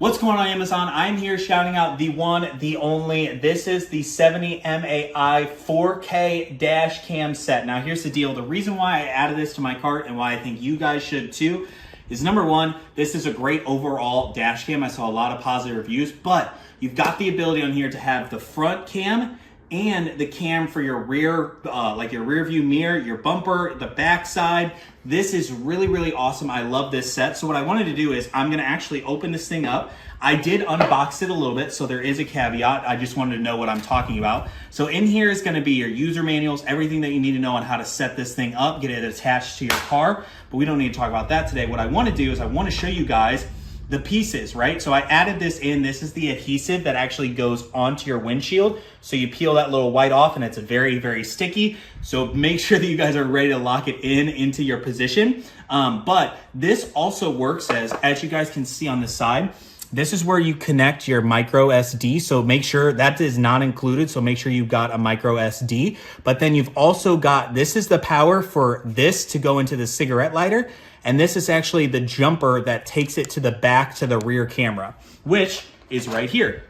What's going on, Amazon? I'm here shouting out the one, the only. This is the 70mai 4K dash cam set. Now, here's the deal. The reason why I added this to my cart and why I think you guys should too is number one, this is a great overall dash cam. I saw a lot of positive reviews, but you've got the ability on here to have the front cam and the cam for your rear, like your rear view mirror, your bumper, the back side. This is really, really awesome. I love this set. So what I wanted to do is I'm gonna actually open this thing up. I did unbox it a little bit, so there is a caveat. I just wanted to know what I'm talking about. So in here is gonna be your user manuals, everything that you need to know on how to set this thing up, get it attached to your car, but we don't need to talk about that today. What I wanna do is I wanna show you guys the pieces, right? So I added this in. This is the adhesive that actually goes onto your windshield. So you peel that little white off and it's very, very sticky. So make sure that you guys are ready to lock it into your position. But this also works as you guys can see on the side, this is where you connect your micro SD. So make sure that is not included. So make sure you've got a micro SD, but then you've also got, this is the power for this to go into the cigarette lighter. And this is actually the jumper that takes it to the back to the rear camera, which is right here.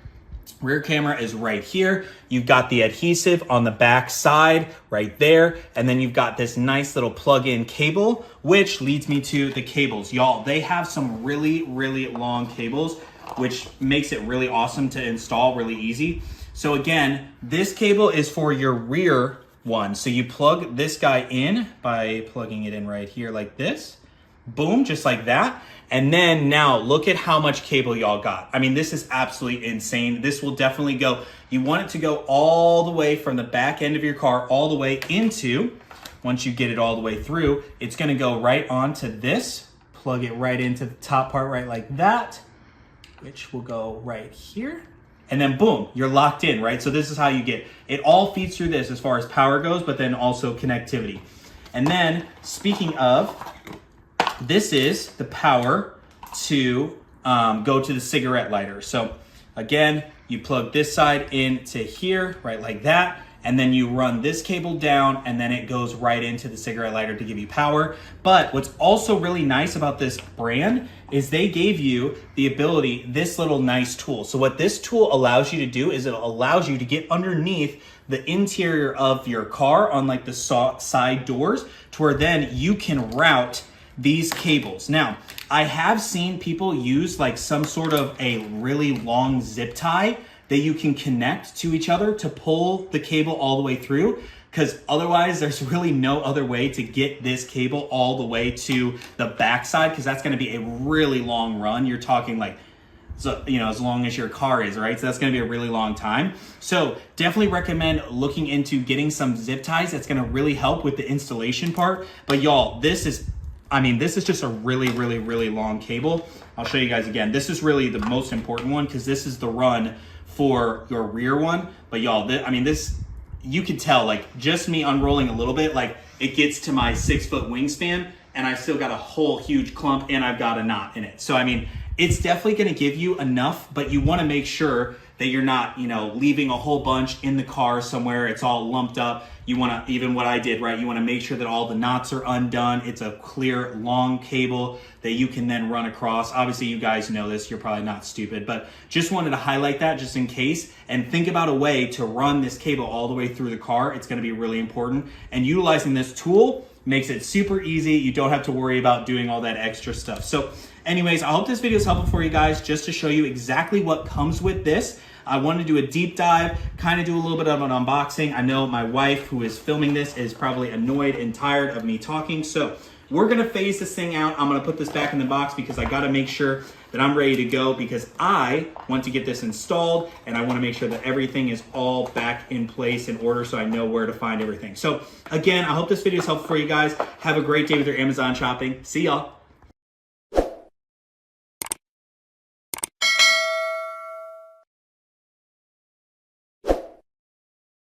Rear camera is right here. You've got the adhesive on the back side right there. And then you've got this nice little plug-in cable, which leads me to the cables. Y'all, they have some really, really long cables, which makes it really awesome to install, really easy. So again, this cable is for your rear one. So you plug this guy in by plugging it in right here like this. Boom, just like that. And then now look at how much cable y'all got. I mean, this is absolutely insane. This will definitely go, you want it to go all the way from the back end of your car, all the way into, once you get it all the way through, it's gonna go right onto this, plug it right into the top part right like that, which will go right here. And then boom, you're locked in, right? So this is how you get, it all feeds through this as far as power goes, but then also connectivity. And then speaking of, this is the power to go to the cigarette lighter. So again, you plug this side into here, right like that, and then you run this cable down and then it goes right into the cigarette lighter to give you power. But what's also really nice about this brand is they gave you the ability, this little nice tool. So what this tool allows you to do is it allows you to get underneath the interior of your car on like the side doors to where then you can route these cables. Now, I have seen people use like some sort of a really long zip tie that you can connect to each other to pull the cable all the way through, because otherwise there's really no other way to get this cable all the way to the backside, because that's going to be a really long run. You're talking like, so, you know, as long as your car is, right? So that's going to be a really long time. So definitely recommend looking into getting some zip ties. That's going to really help with the installation part. But y'all, this is, I mean, this is just a really, really, really long cable. I'll show you guys again. This is really the most important one because this is the run for your rear one. But y'all, I mean, this, you can tell, like just me unrolling a little bit, like it gets to my 6-foot wingspan and I've still got a whole huge clump and I've got a knot in it. So, I mean, it's definitely gonna give you enough, but you wanna make sure that you're not, you know, leaving a whole bunch in the car somewhere. It's all lumped up. You wanna, even what I did, right? You wanna make sure that all the knots are undone. It's a clear, long cable that you can then run across. Obviously, you guys know this. You're probably not stupid, but just wanted to highlight that just in case and think about a way to run this cable all the way through the car. It's gonna be really important. And utilizing this tool makes it super easy. You don't have to worry about doing all that extra stuff. So anyways, I hope this video is helpful for you guys just to show you exactly what comes with this. I wanted to do a deep dive, kind of do a little bit of an unboxing. I know my wife, who is filming this, is probably annoyed and tired of me talking. So we're gonna phase this thing out. I'm gonna put this back in the box because I gotta make sure that I'm ready to go because I want to get this installed and I wanna make sure that everything is all back in place in order so I know where to find everything. So again, I hope this video is helpful for you guys. Have a great day with your Amazon shopping. See y'all.